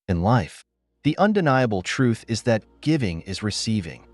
In life, the undeniable truth is that giving is receiving,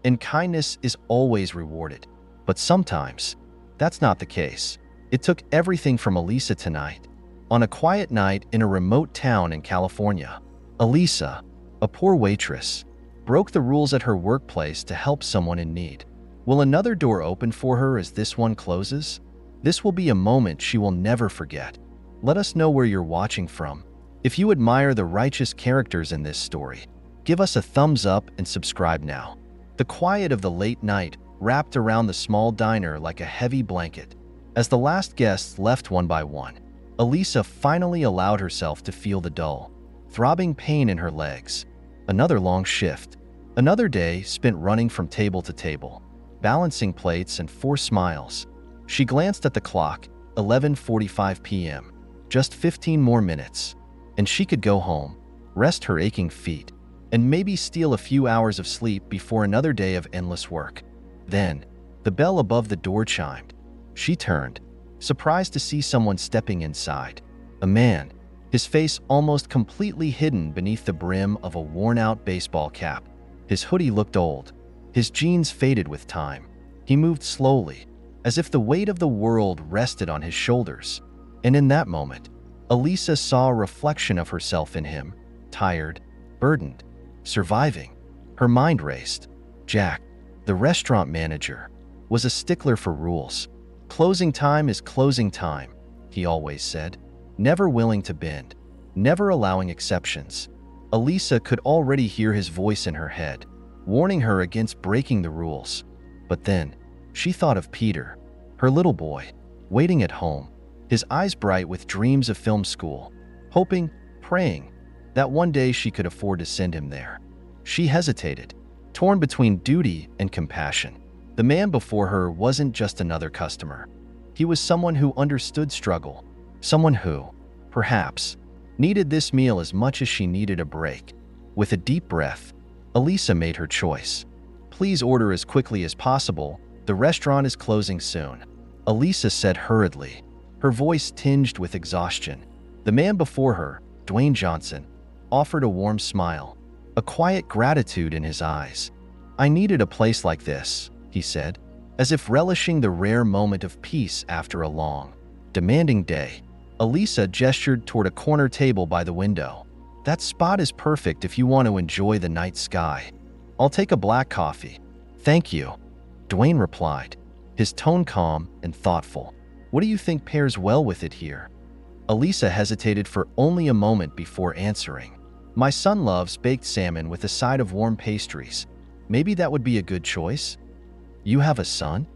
and kindness is always rewarded. But sometimes, that's not the case. It took everything from Elisa tonight. On a quiet night in a remote town in California, Elisa, a poor waitress, broke the rules at her workplace to help someone in need. Will another door open for her as this one closes? This will be a moment she will never forget. Let us know where you're watching from. If you admire the righteous characters in this story, give us a thumbs up and subscribe now. The quiet of the late night wrapped around the small diner like a heavy blanket. As the last guests left one by one, Elisa finally allowed herself to feel the dull, throbbing pain in her legs. Another long shift. Another day spent running from table to table, balancing plates and forced smiles. She glanced at the clock, 11:45 p.m. Just 15 more minutes, and she could go home, rest her aching feet, and maybe steal a few hours of sleep before another day of endless work. Then, the bell above the door chimed. She turned, surprised to see someone stepping inside. A man, his face almost completely hidden beneath the brim of a worn-out baseball cap. His hoodie looked old, his jeans faded with time. He moved slowly, as if the weight of the world rested on his shoulders. And in that moment, Elisa saw a reflection of herself in him, tired, burdened, surviving. Her mind raced. Jack, the restaurant manager, was a stickler for rules. Closing time is closing time, he always said, never willing to bend, never allowing exceptions. Elisa could already hear his voice in her head, warning her against breaking the rules. But then, she thought of Peter, her little boy, waiting at home, his eyes bright with dreams of film school, hoping, praying, that one day she could afford to send him there. She hesitated, torn between duty and compassion. The man before her wasn't just another customer. He was someone who understood struggle, someone who, perhaps, needed this meal as much as she needed a break. With a deep breath, Elisa made her choice. Please order as quickly as possible. The restaurant is closing soon, Elisa said hurriedly, her voice tinged with exhaustion. The man before her, Dwayne Johnson, offered a warm smile, a quiet gratitude in his eyes. I needed a place like this, he said, as if relishing the rare moment of peace after a long, demanding day. Elisa gestured toward a corner table by the window. That spot is perfect if you want to enjoy the night sky. I'll take a black coffee. Thank you, Dwayne replied, his tone calm and thoughtful. What do you think pairs well with it here? Elisa hesitated for only a moment before answering. My son loves baked salmon with a side of warm pastries. Maybe that would be a good choice? You have a son?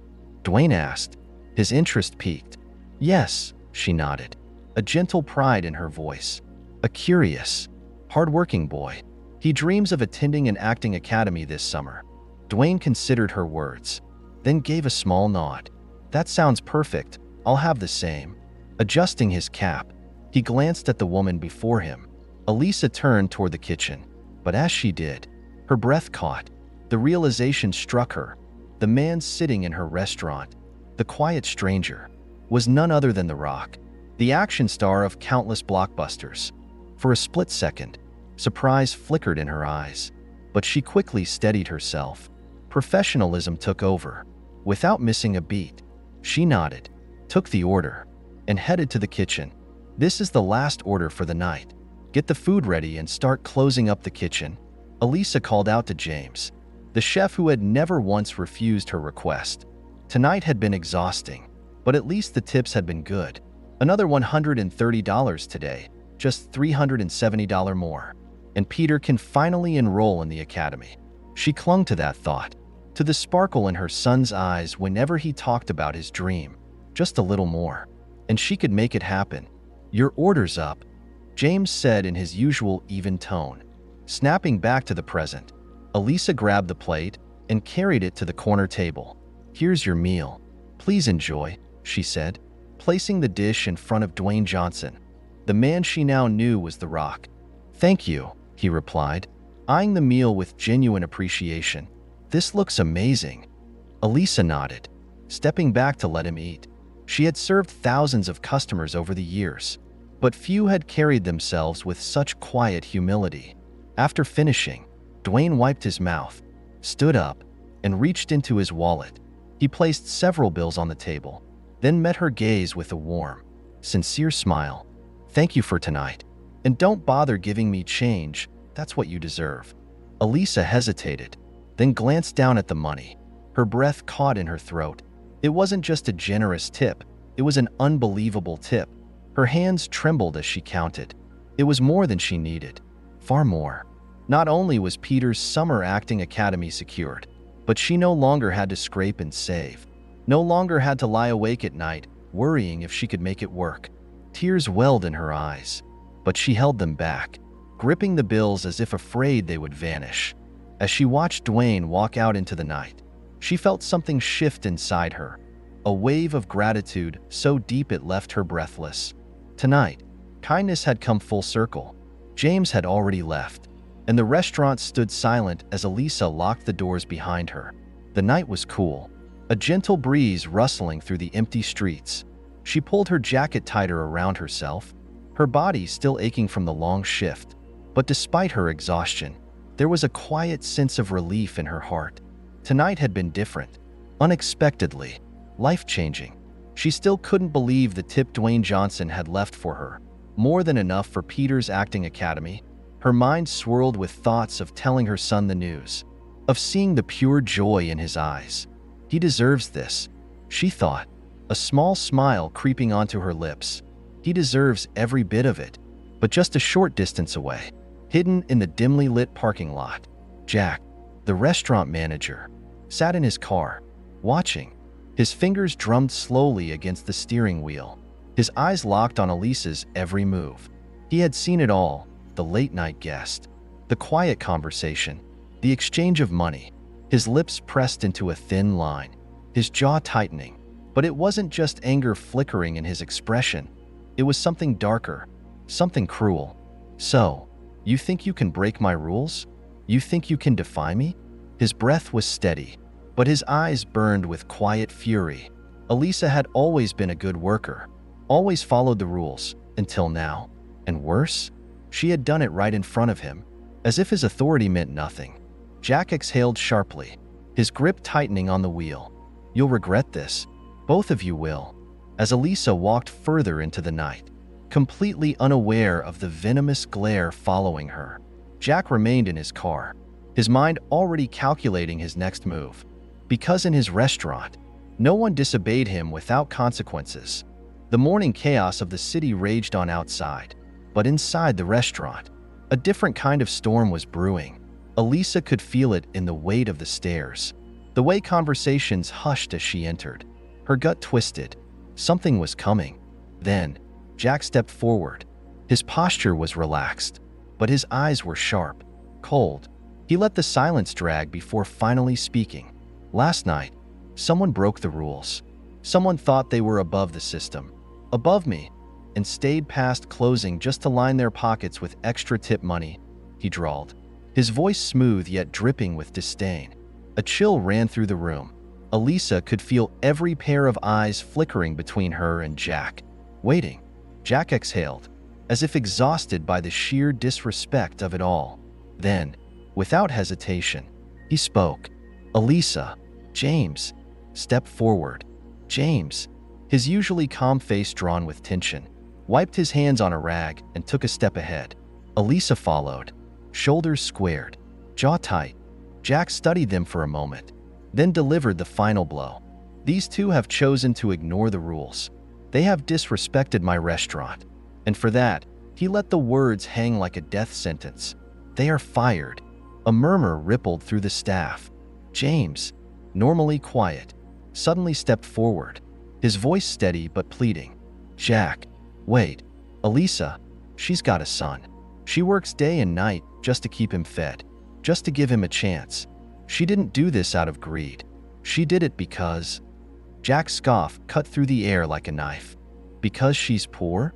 Dwayne asked, his interest piqued. Yes, she nodded, a gentle pride in her voice. A curious, hard-working boy. He dreams of attending an acting academy this summer. Dwayne considered her words, then gave a small nod. That sounds perfect. I'll have the same. Adjusting his cap, he glanced at the woman before him. Elisa turned toward the kitchen, but as she did, her breath caught. The realization struck her. The man sitting in her restaurant, the quiet stranger, was none other than The Rock, the action star of countless blockbusters. For a split second, surprise flickered in her eyes, but she quickly steadied herself. Professionalism took over. Without missing a beat, she nodded, took the order, and headed to the kitchen. This is the last order for the night. Get the food ready and start closing up the kitchen, Elisa called out to James, the chef who had never once refused her request. Tonight had been exhausting, but at least the tips had been good. Another $130 today, just $370 more. And Peter can finally enroll in the academy. She clung to that thought, to the sparkle in her son's eyes whenever he talked about his dream. Just a little more, and she could make it happen. Your order's up, James said in his usual even tone. Snapping back to the present, Elisa grabbed the plate and carried it to the corner table. Here's your meal. Please enjoy, she said, placing the dish in front of Dwayne Johnson. The man she now knew was The Rock. Thank you, he replied, eyeing the meal with genuine appreciation. This looks amazing. Elisa nodded, stepping back to let him eat. She had served thousands of customers over the years, but few had carried themselves with such quiet humility. After finishing, Dwayne wiped his mouth, stood up, and reached into his wallet. He placed several bills on the table, then met her gaze with a warm, sincere smile. "Thank you for tonight. And don't bother giving me change, that's what you deserve." Elisa hesitated, then glanced down at the money. Her breath caught in her throat. It wasn't just a generous tip, it was an unbelievable tip. Her hands trembled as she counted. It was more than she needed, far more. Not only was Peter's summer acting academy secured, but she no longer had to scrape and save. No longer had to lie awake at night, worrying if she could make it work. Tears welled in her eyes, but she held them back, gripping the bills as if afraid they would vanish. As she watched Dwayne walk out into the night, she felt something shift inside her, a wave of gratitude so deep it left her breathless. Tonight, kindness had come full circle. James had already left, and the restaurant stood silent as Elisa locked the doors behind her. The night was cool, a gentle breeze rustling through the empty streets. She pulled her jacket tighter around herself, her body still aching from the long shift. But despite her exhaustion, there was a quiet sense of relief in her heart. Tonight had been different, unexpectedly, life-changing. She still couldn't believe the tip Dwayne Johnson had left for her, more than enough for Peter's acting academy. Her mind swirled with thoughts of telling her son the news, of seeing the pure joy in his eyes. He deserves this, she thought, a small smile creeping onto her lips. He deserves every bit of it. But just a short distance away, hidden in the dimly lit parking lot, Jack, the restaurant manager, sat in his car, watching. His fingers drummed slowly against the steering wheel, his eyes locked on Elisa's every move. He had seen it all, the late-night guest, the quiet conversation, the exchange of money, his lips pressed into a thin line, his jaw tightening. But it wasn't just anger flickering in his expression. It was something darker, something cruel. "So, you think you can break my rules? You think you can defy me?" His breath was steady, but his eyes burned with quiet fury. Elisa had always been a good worker, always followed the rules, until now. And worse, she had done it right in front of him, as if his authority meant nothing. Jack exhaled sharply, his grip tightening on the wheel. "You'll regret this. Both of you will." As Elisa walked further into the night, completely unaware of the venomous glare following her, Jack remained in his car, his mind already calculating his next move. Because in his restaurant, no one disobeyed him without consequences. The morning chaos of the city raged on outside, but inside the restaurant, a different kind of storm was brewing. Elisa could feel it in the weight of the stairs, the way conversations hushed as she entered. Her gut twisted. Something was coming. Then, Jack stepped forward. His posture was relaxed, but his eyes were sharp, cold. He let the silence drag before finally speaking. "Last night, someone broke the rules. Someone thought they were above the system, above me, and stayed past closing just to line their pockets with extra tip money," he drawled, his voice smooth yet dripping with disdain. A chill ran through the room. Elisa could feel every pair of eyes flickering between her and Jack. Waiting, Jack exhaled, as if exhausted by the sheer disrespect of it all. Then, without hesitation, he spoke. "Elisa." James stepped forward. James, his usually calm face drawn with tension, wiped his hands on a rag and took a step ahead. Elisa followed, shoulders squared, jaw tight. Jack studied them for a moment, then delivered the final blow. "These two have chosen to ignore the rules. They have disrespected my restaurant, and for that, he let the words hang like a death sentence. They are fired." A murmur rippled through the staff. James, normally quiet, suddenly stepped forward, his voice steady but pleading. "Jack, wait. Elisa, she's got a son. She works day and night just to keep him fed, just to give him a chance. She didn't do this out of greed. She did it because—" Jack's scoff cut through the air like a knife. "Because she's poor?"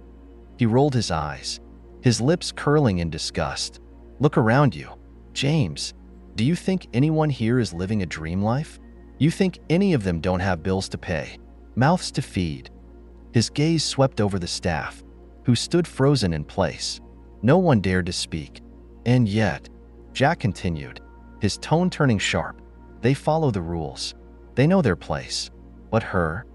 He rolled his eyes, his lips curling in disgust. "Look around you. James, do you think anyone here is living a dream life? You think any of them don't have bills to pay, mouths to feed?" His gaze swept over the staff, who who stood frozen in place. No one dared to speak. And yet, Jack continued, his tone turning sharp. They follow the rules. They know their place. But her?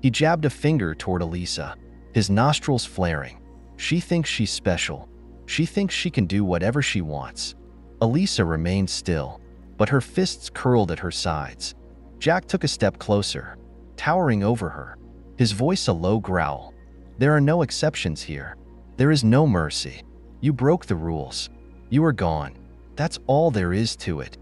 He jabbed a finger toward Elisa, his nostrils flaring. She thinks she's special. She thinks she can do whatever she wants. Elisa remained still, but her fists curled at her sides. Jack took a step closer, towering over her, his voice a low growl. There are no exceptions here. There is no mercy. You broke the rules. You are gone. That's all there is to it.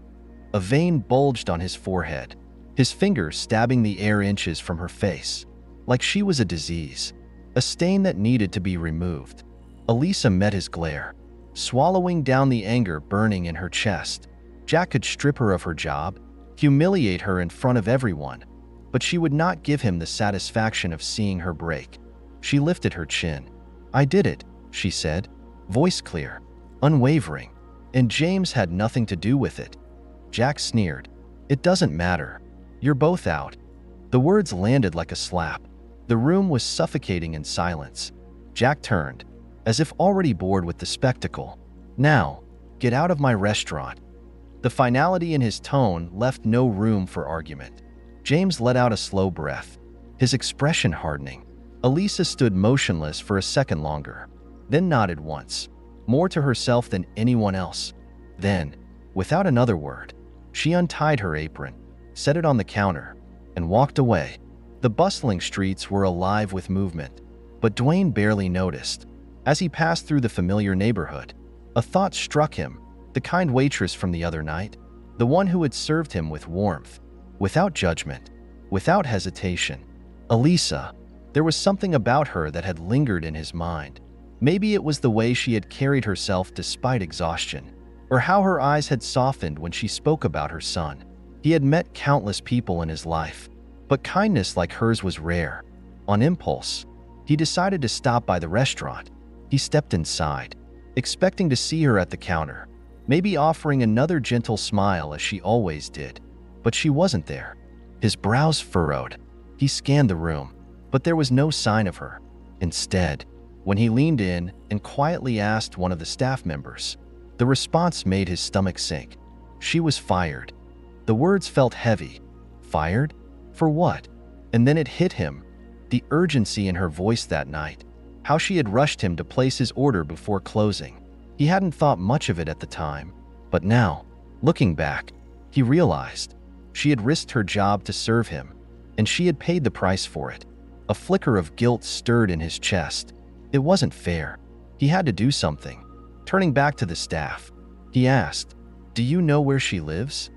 A vein bulged on his forehead, his fingers stabbing the air inches from her face, like she was a disease, a stain that needed to be removed. Elisa met his glare, swallowing down the anger burning in her chest. Jack could strip her of her job, humiliate her in front of everyone, but she would not give him the satisfaction of seeing her break. She lifted her chin. "I did it," she said, voice clear, unwavering, "and James had nothing to do with it." Jack sneered. "It doesn't matter. You're both out." The words landed like a slap. The room was suffocating in silence. Jack turned, as if already bored with the spectacle. "Now, get out of my restaurant." The finality in his tone left no room for argument. James let out a slow breath, his expression hardening. Elisa stood motionless for a second longer, then nodded once, more to herself than anyone else. Then, without another word, she untied her apron, set it on the counter, and walked away. The bustling streets were alive with movement, but Dwayne barely noticed. As he passed through the familiar neighborhood, a thought struck him, the kind waitress from the other night, the one who had served him with warmth, without judgment, without hesitation. Elisa. There was something about her that had lingered in his mind. Maybe it was the way she had carried herself despite exhaustion, or how her eyes had softened when she spoke about her son. He had met countless people in his life, but kindness like hers was rare. On impulse, he decided to stop by the restaurant. He stepped inside, expecting to see her at the counter, maybe offering another gentle smile as she always did. But she wasn't there. His brows furrowed. He scanned the room, but there was no sign of her. Instead, when he leaned in and quietly asked one of the staff members, the response made his stomach sink. She was fired. The words felt heavy. Fired? For what? And then it hit him, the urgency in her voice that night, how she had rushed him to place his order before closing. He hadn't thought much of it at the time, but now, looking back, he realized she had risked her job to serve him, and she had paid the price for it. A flicker of guilt stirred in his chest. It wasn't fair. He had to do something. Turning back to the staff, he asked, "Do you know where she lives?"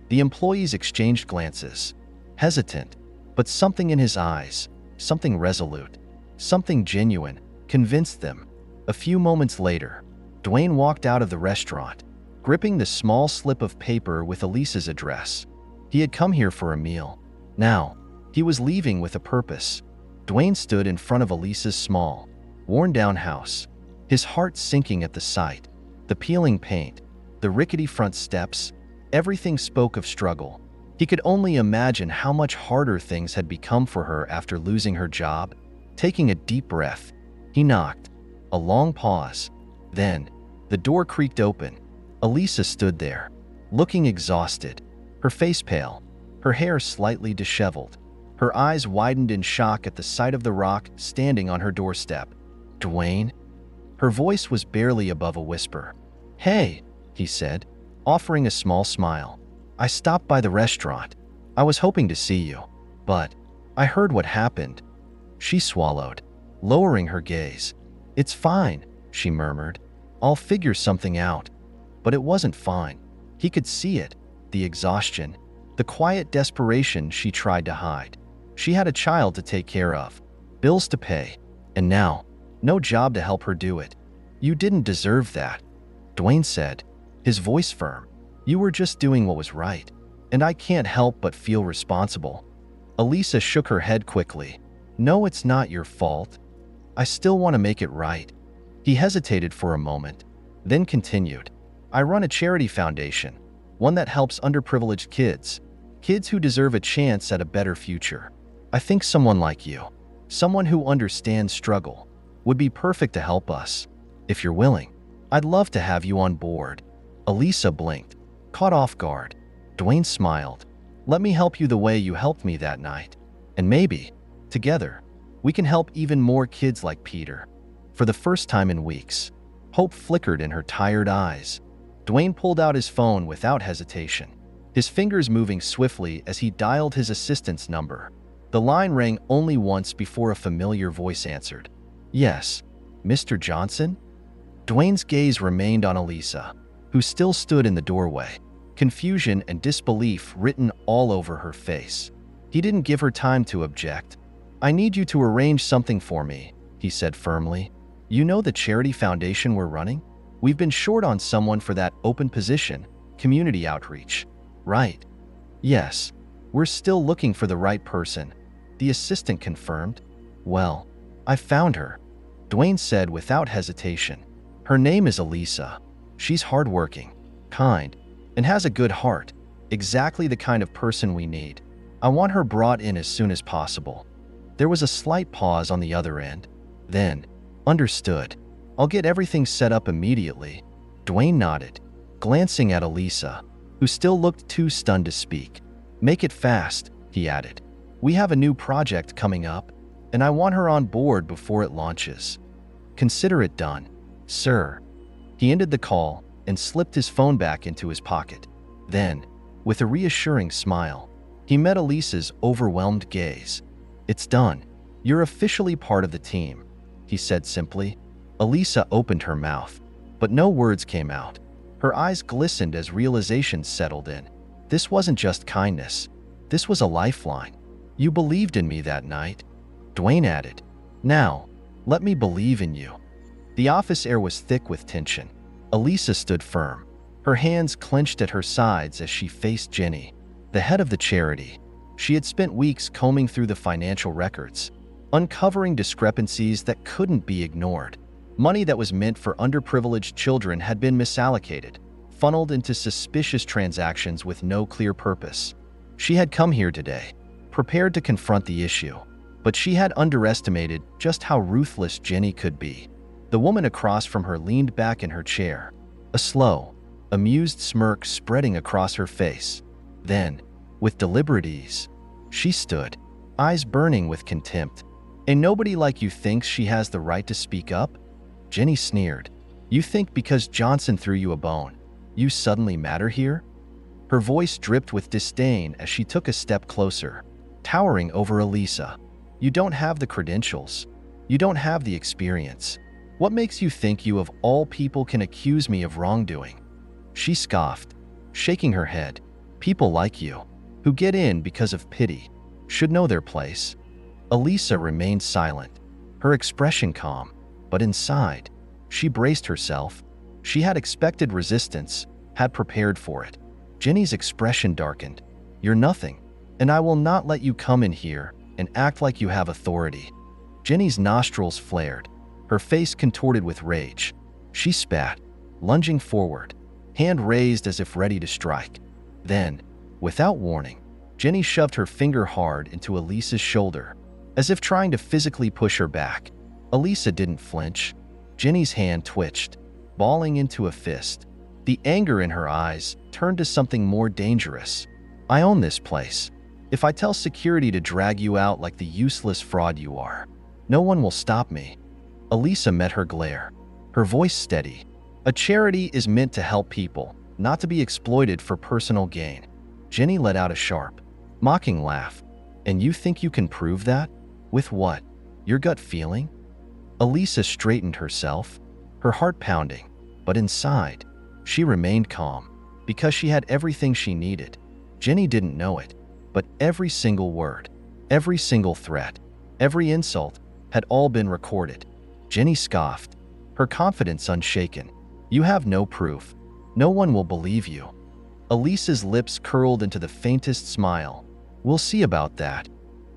The employees exchanged glances, hesitant, but something in his eyes, something resolute, something genuine, convinced them. A few moments later, Dwayne walked out of the restaurant, gripping the small slip of paper with Elisa's address. He had come here for a meal. Now, he was leaving with a purpose. Dwayne stood in front of Elisa's small, worn-down house, his heart sinking at the sight. The peeling paint, the rickety front steps, everything spoke of struggle. He could only imagine how much harder things had become for her after losing her job. Taking a deep breath, he knocked. A long pause. Then, the door creaked open. Elisa stood there, looking exhausted, her face pale, her hair slightly disheveled. Her eyes widened in shock at the sight of the rock standing on her doorstep. "Dwayne?" Her voice was barely above a whisper. "Hey," he said, offering a small smile. "I stopped by the restaurant. I was hoping to see you, but I heard what happened." She swallowed, lowering her gaze. "It's fine," she murmured. "I'll figure something out." But it wasn't fine. He could see it, the exhaustion, the quiet desperation she tried to hide. She had a child to take care of, bills to pay, and now, no job to help her do it. "You didn't deserve that," Dwayne said, his voice firm. "You were just doing what was right, and I can't help but feel responsible." Elisa shook her head quickly. "No, it's not your fault. I still want to make it right." He hesitated for a moment, then continued. "I run a charity foundation, one that helps underprivileged kids, kids who deserve a chance at a better future. I think someone like you, someone who understands struggle, would be perfect to help us. If you're willing, I'd love to have you on board." Elisa blinked, caught off guard. Dwayne smiled. "Let me help you the way you helped me that night. And maybe, together, we can help even more kids like Peter." For the first time in weeks, hope flickered in her tired eyes. Dwayne pulled out his phone without hesitation, his fingers moving swiftly as he dialed his assistant's number. The line rang only once before a familiar voice answered. "Yes, Mr. Johnson?" Dwayne's gaze remained on Elisa, who still stood in the doorway, confusion and disbelief written all over her face. He didn't give her time to object. "I need you to arrange something for me," he said firmly. "You know the charity foundation we're running? We've been short on someone for that open position, community outreach." "Right. Yes, we're still looking for the right person," the assistant confirmed. "Well, I found her," Dwayne said without hesitation. "Her name is Elisa. She's hardworking, kind, and has a good heart, exactly the kind of person we need. I want her brought in as soon as possible." There was a slight pause on the other end. Then, "Understood. I'll get everything set up immediately." Dwayne nodded, glancing at Elisa, who still looked too stunned to speak. "Make it fast," he added. "We have a new project coming up, and I want her on board before it launches." "Consider it done, sir." He ended the call and slipped his phone back into his pocket. Then, with a reassuring smile, he met Elisa's overwhelmed gaze. "It's done. You're officially part of the team," he said simply. Elisa opened her mouth, but no words came out. Her eyes glistened as realization settled in. This wasn't just kindness. This was a lifeline. "You believed in me that night," Dwayne added. "Now, let me believe in you." The office air was thick with tension. Elisa stood firm, her hands clenched at her sides as she faced Jenny, the head of the charity. She had spent weeks combing through the financial records, uncovering discrepancies that couldn't be ignored. Money that was meant for underprivileged children had been misallocated, funneled into suspicious transactions with no clear purpose. She had come here today, prepared to confront the issue, but she had underestimated just how ruthless Jenny could be. The woman across from her leaned back in her chair, a slow, amused smirk spreading across her face. Then, with deliberate ease, she stood, eyes burning with contempt. "And nobody like you thinks she has the right to speak up?" Jenny sneered. "You think because Johnson threw you a bone, you suddenly matter here?" Her voice dripped with disdain as she took a step closer, towering over Elisa. "You don't have the credentials. You don't have the experience. What makes you think you of all people can accuse me of wrongdoing?" She scoffed, shaking her head. "People like you, who get in because of pity, should know their place." Elisa remained silent, her expression calm, but inside, she braced herself. She had expected resistance, had prepared for it. Jenny's expression darkened. "You're nothing, and I will not let you come in here and act like you have authority." Jenny's nostrils flared, her face contorted with rage. She spat, lunging forward, hand raised as if ready to strike. Then, without warning, Jenny shoved her finger hard into Elisa's shoulder, as if trying to physically push her back. Elisa didn't flinch. Jenny's hand twitched, balling into a fist. The anger in her eyes turned to something more dangerous. "I own this place. If I tell security to drag you out like the useless fraud you are, no one will stop me." Elisa met her glare, her voice steady. "A charity is meant to help people, not to be exploited for personal gain." Jenny let out a sharp, mocking laugh. "And you think you can prove that? With what? Your gut feeling?" Elisa straightened herself, her heart pounding, but inside, she remained calm, because she had everything she needed. Jenny didn't know it, but every single word, every single threat, every insult had all been recorded. Jenny scoffed, her confidence unshaken. "You have no proof. No one will believe you." Elisa's lips curled into the faintest smile. "We'll see about that."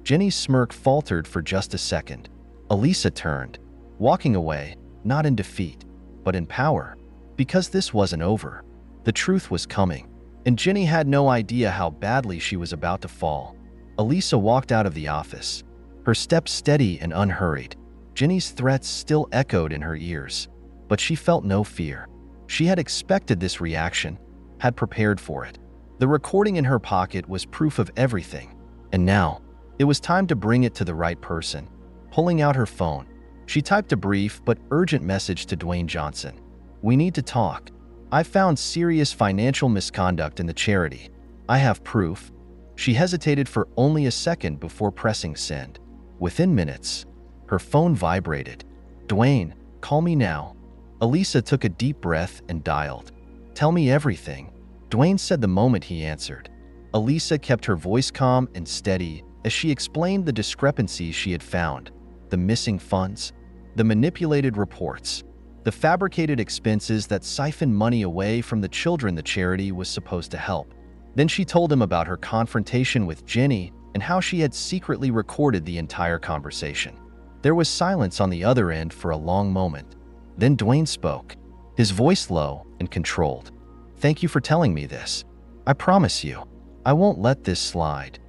Jenny's smirk faltered for just a second. Elisa turned, walking away, not in defeat, but in power, because this wasn't over. The truth was coming, and Jenny had no idea how badly she was about to fall. Elisa walked out of the office, her steps steady and unhurried. Ginny's threats still echoed in her ears, but she felt no fear. She had expected this reaction, had prepared for it. The recording in her pocket was proof of everything, and now it was time to bring it to the right person. Pulling out her phone, she typed a brief but urgent message to Dwayne Johnson. "We need to talk. I found serious financial misconduct in the charity. I have proof." She hesitated for only a second before pressing send. Within minutes, her phone vibrated. "Dwayne, call me now." Elisa took a deep breath and dialed. "Tell me everything," Dwayne said the moment he answered. Elisa kept her voice calm and steady as she explained the discrepancies she had found, the missing funds, the manipulated reports, the fabricated expenses that siphoned money away from the children the charity was supposed to help. Then she told him about her confrontation with Ginny and how she had secretly recorded the entire conversation. There was silence on the other end for a long moment. Then Dwayne spoke, his voice low and controlled. "Thank you for telling me this. I promise you, I won't let this slide."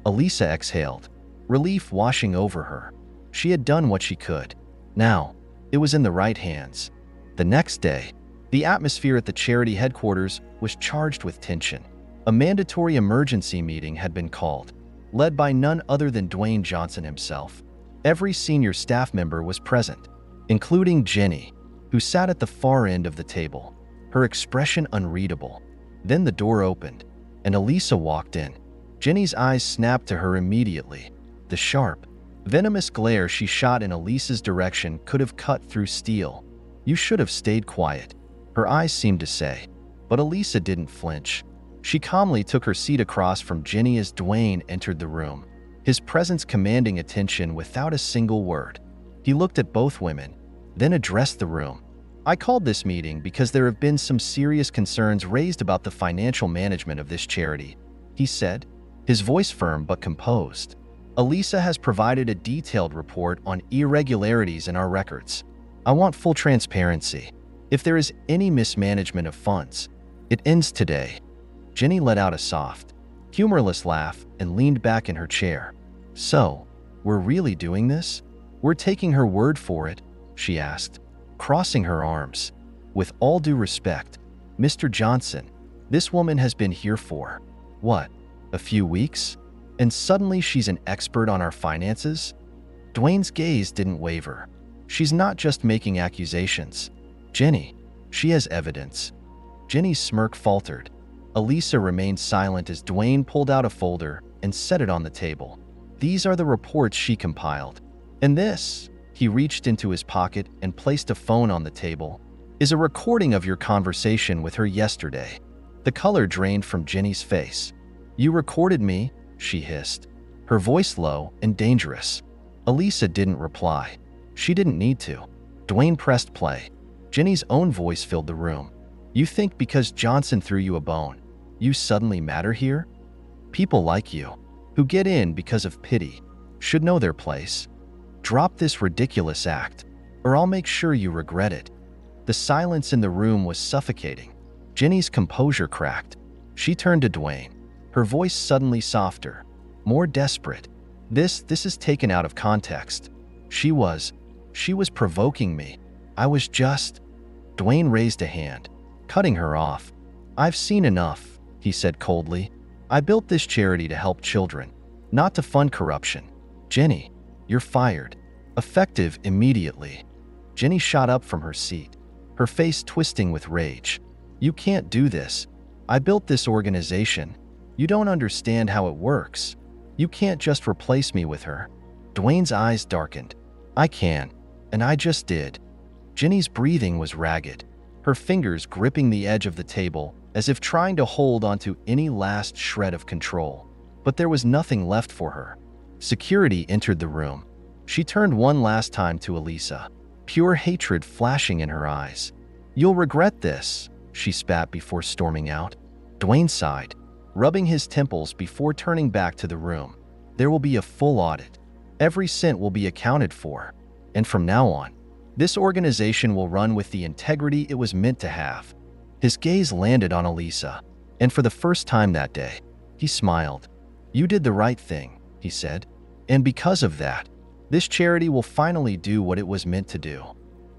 Elisa exhaled, relief washing over her. She had done what she could. Now, it was in the right hands. The next day, the atmosphere at the charity headquarters was charged with tension. A mandatory emergency meeting had been called, led by none other than Dwayne Johnson himself. Every senior staff member was present, including Ginny, who sat at the far end of the table, her expression unreadable. Then the door opened, and Elisa walked in. Ginny's eyes snapped to her immediately. The sharp, venomous glare she shot in Elisa's direction could have cut through steel. "You should have stayed quiet," her eyes seemed to say. But Elisa didn't flinch. She calmly took her seat across from Ginny as Dwayne entered the room, his presence commanding attention without a single word. He looked at both women, then addressed the room. "I called this meeting because there have been some serious concerns raised about the financial management of this charity," he said, his voice firm but composed. "Elisa has provided a detailed report on irregularities in our records. I want full transparency. If there is any mismanagement of funds, it ends today." Ginny let out a soft, humorless laugh and leaned back in her chair. "So, we're really doing this? We're taking her word for it?" she asked, crossing her arms. "With all due respect, Mr. Johnson, this woman has been here for, what, a few weeks? And suddenly she's an expert on our finances?" Dwayne's gaze didn't waver. "She's not just making accusations. Ginny, she has evidence." Ginny's smirk faltered. Elisa remained silent as Dwayne pulled out a folder and set it on the table. "These are the reports she compiled. And this," he reached into his pocket and placed a phone on the table, "is a recording of your conversation with her yesterday." The color drained from Ginny's face. "You recorded me?" she hissed, her voice low and dangerous. Elisa didn't reply. She didn't need to. Dwayne pressed play. Ginny's own voice filled the room. "You think because Johnson threw you a bone, you suddenly matter here? People like you, who get in because of pity, should know their place. Drop this ridiculous act, or I'll make sure you regret it." The silence in the room was suffocating. Ginny's composure cracked. She turned to Dwayne, her voice suddenly softer, more desperate. This is taken out of context. She was provoking me. I was just..." Dwayne raised a hand, cutting her off. "I've seen enough," he said coldly. "I built this charity to help children, not to fund corruption. Ginny, you're fired. Effective immediately." Ginny shot up from her seat, her face twisting with rage. "You can't do this. I built this organization. You don't understand how it works. You can't just replace me with her." Dwayne's eyes darkened. "I can, and I just did." Ginny's breathing was ragged, her fingers gripping the edge of the table as if trying to hold onto any last shred of control. But there was nothing left for her. Security entered the room. She turned one last time to Elisa, pure hatred flashing in her eyes. "You'll regret this," she spat before storming out. Dwayne sighed, rubbing his temples before turning back to the room. "There will be a full audit. Every cent will be accounted for. And from now on, this organization will run with the integrity it was meant to have." His gaze landed on Elisa, and for the first time that day, he smiled. "You did the right thing," he said. "And because of that, This charity will finally do what it was meant to do."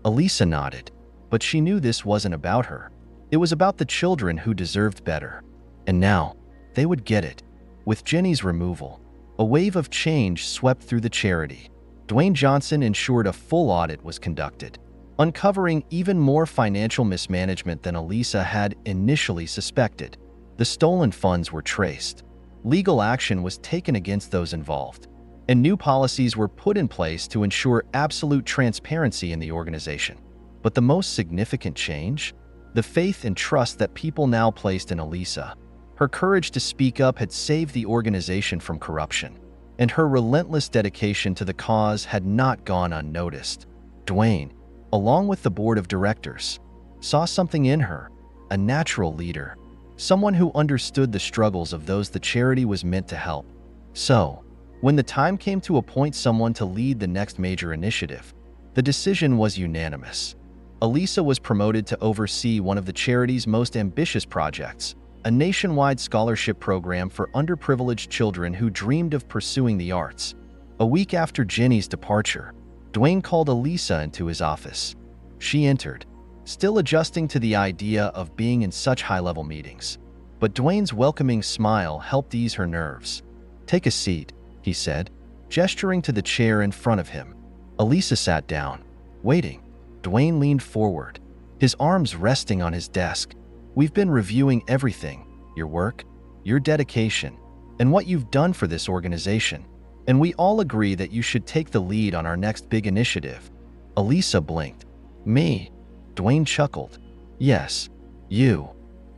Elisa nodded, but she knew this wasn't about her. It was about the children who deserved better. And now, they would get it. With Jenny's removal, a wave of change swept through the charity. Dwayne Johnson ensured a full audit was conducted, uncovering even more financial mismanagement than Elisa had initially suspected. The stolen funds were traced. Legal action was taken against those involved, and new policies were put in place to ensure absolute transparency in the organization. But the most significant change? The faith and trust that people now placed in Elisa. Her courage to speak up had saved the organization from corruption, and her relentless dedication to the cause had not gone unnoticed. Dwayne, along with the board of directors, saw something in her, a natural leader, someone who understood the struggles of those the charity was meant to help. So, when the time came to appoint someone to lead the next major initiative, the decision was unanimous. Elisa was promoted to oversee one of the charity's most ambitious projects, a nationwide scholarship program for underprivileged children who dreamed of pursuing the arts. A week after Jenny's departure, Dwayne called Elisa into his office. She entered, still adjusting to the idea of being in such high-level meetings. But Dwayne's welcoming smile helped ease her nerves. "Take a seat," he said, gesturing to the chair in front of him. Elisa sat down, waiting. Dwayne leaned forward, his arms resting on his desk. "We've been reviewing everything, your work, your dedication, and what you've done for this organization, and we all agree that you should take the lead on our next big initiative." Elisa blinked. "Me?" Dwayne chuckled. "Yes, you."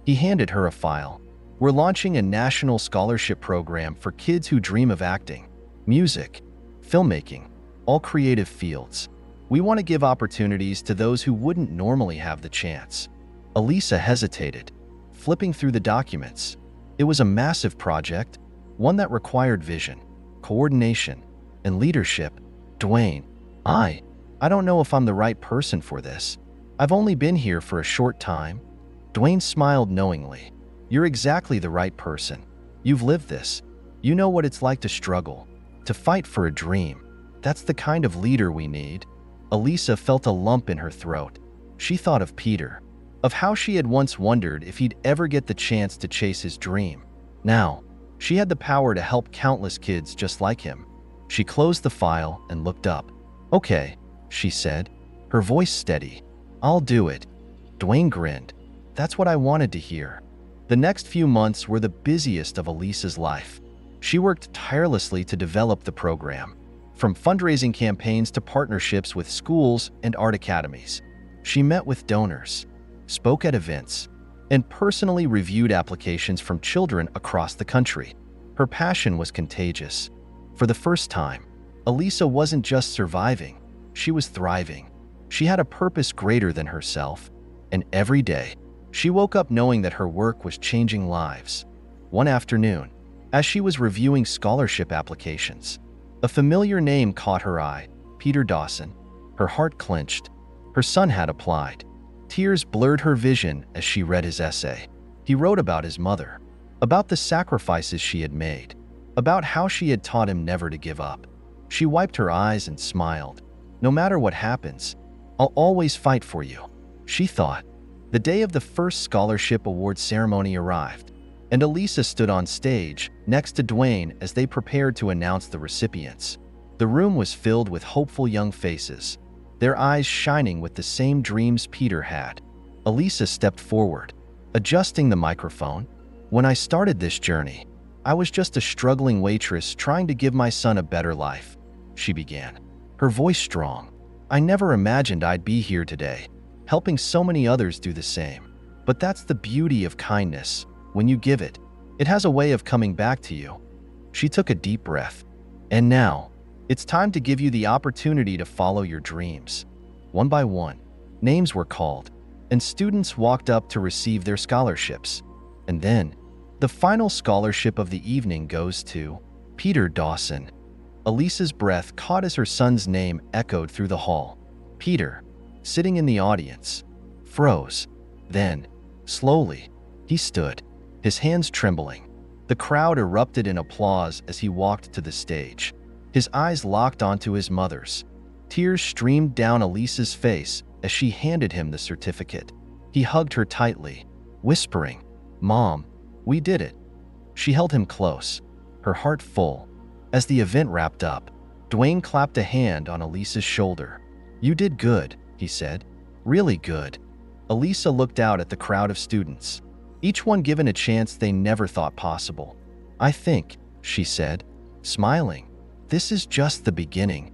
He handed her a file. "We're launching a national scholarship program for kids who dream of acting, music, filmmaking, all creative fields. We want to give opportunities to those who wouldn't normally have the chance." Elisa hesitated, flipping through the documents. It was a massive project, one that required vision, coordination, and leadership. "Dwayne, I don't know if I'm the right person for this. I've only been here for a short time." Dwayne smiled knowingly. "You're exactly the right person. You've lived this. You know what it's like to struggle, to fight for a dream. That's the kind of leader we need." Elisa felt a lump in her throat. She thought of Peter, of how she had once wondered if he'd ever get the chance to chase his dream. Now, she had the power to help countless kids just like him. She closed the file and looked up. "Okay," she said, her voice steady. "I'll do it." Dwayne grinned. That's what I wanted to hear. The next few months were the busiest of Elisa's life. She worked tirelessly to develop the program, from fundraising campaigns to partnerships with schools and art academies. She met with donors, spoke at events, and personally reviewed applications from children across the country. Her passion was contagious. For the first time, Elisa wasn't just surviving, she was thriving. She had a purpose greater than herself, and every day, she woke up knowing that her work was changing lives. One afternoon, as she was reviewing scholarship applications, a familiar name caught her eye, Peter Dawson. Her heart clenched. Her son had applied. Tears blurred her vision as she read his essay. He wrote about his mother, about the sacrifices she had made, about how she had taught him never to give up. She wiped her eyes and smiled. "No matter what happens, I'll always fight for you," she thought. The day of the first scholarship award ceremony arrived, and Elisa stood on stage next to Dwayne as they prepared to announce the recipients. The room was filled with hopeful young faces, their eyes shining with the same dreams Peter had. Elisa stepped forward, adjusting the microphone. "When I started this journey, I was just a struggling waitress trying to give my son a better life," she began, her voice strong. "I never imagined I'd be here today, helping so many others do the same. But that's the beauty of kindness. When you give it, it has a way of coming back to you." She took a deep breath. "And now, it's time to give you the opportunity to follow your dreams." One by one, names were called, and students walked up to receive their scholarships. And then, the final scholarship of the evening goes to Peter Dawson. Elisa's breath caught as her son's name echoed through the hall. Peter, sitting in the audience, froze. Then, slowly, he stood, his hands trembling. The crowd erupted in applause as he walked to the stage. His eyes locked onto his mother's. Tears streamed down Elisa's face as she handed him the certificate. He hugged her tightly, whispering, "Mom, we did it." She held him close, her heart full. As the event wrapped up, Dwayne clapped a hand on Elisa's shoulder. "You did good," he said. "Really good." Elisa looked out at the crowd of students, each one given a chance they never thought possible. "I think," she said, smiling, "this is just the beginning."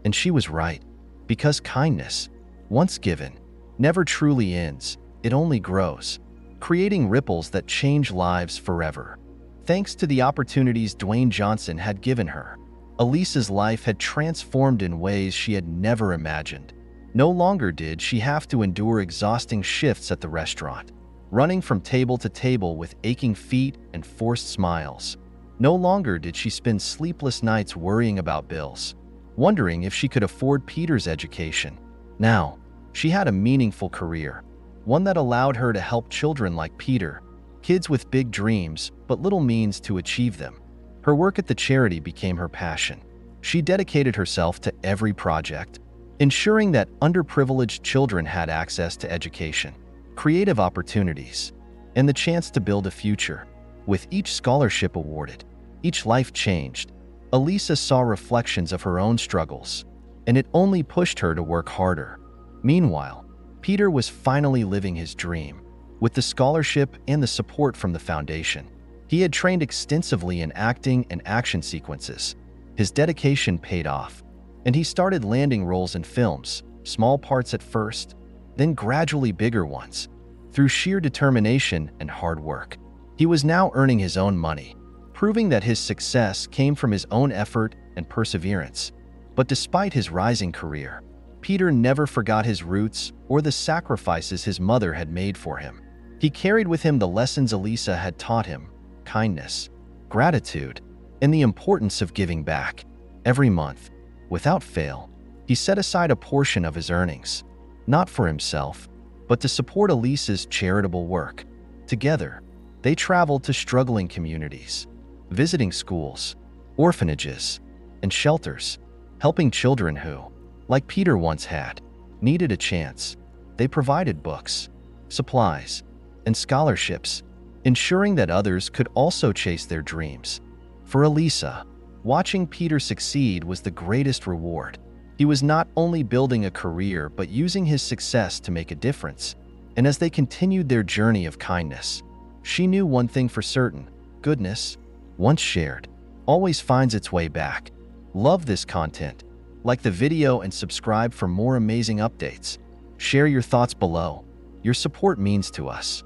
And she was right, because kindness, once given, never truly ends. It only grows, creating ripples that change lives forever. Thanks to the opportunities Dwayne Johnson had given her, Elisa's life had transformed in ways she had never imagined. No longer did she have to endure exhausting shifts at the restaurant, running from table to table with aching feet and forced smiles. No longer did she spend sleepless nights worrying about bills, wondering if she could afford Peter's education. Now, she had a meaningful career, one that allowed her to help children like Peter, kids with big dreams but little means to achieve them. Her work at the charity became her passion. She dedicated herself to every project, ensuring that underprivileged children had access to education, creative opportunities, and the chance to build a future. With each scholarship awarded, each life changed. Elisa saw reflections of her own struggles, and it only pushed her to work harder. Meanwhile, Peter was finally living his dream. With the scholarship and the support from the foundation, he had trained extensively in acting and action sequences. His dedication paid off, and he started landing roles in films, small parts at first, then gradually bigger ones. Through sheer determination and hard work, he was now earning his own money, proving that his success came from his own effort and perseverance. But despite his rising career, Peter never forgot his roots or the sacrifices his mother had made for him. He carried with him the lessons Elisa had taught him: kindness, gratitude, and the importance of giving back. Every month, without fail, he set aside a portion of his earnings, not for himself, but to support Elisa's charitable work. Together, they traveled to struggling communities, visiting schools, orphanages, and shelters, helping children who, like Peter once had, needed a chance. They provided books, supplies, and scholarships, ensuring that others could also chase their dreams. For Elisa, watching Peter succeed was the greatest reward. He was not only building a career but using his success to make a difference. And as they continued their journey of kindness, she knew one thing for certain: goodness, once shared, always finds its way back. Love this content? Like the video and subscribe for more amazing updates. Share your thoughts below. Your support means to us.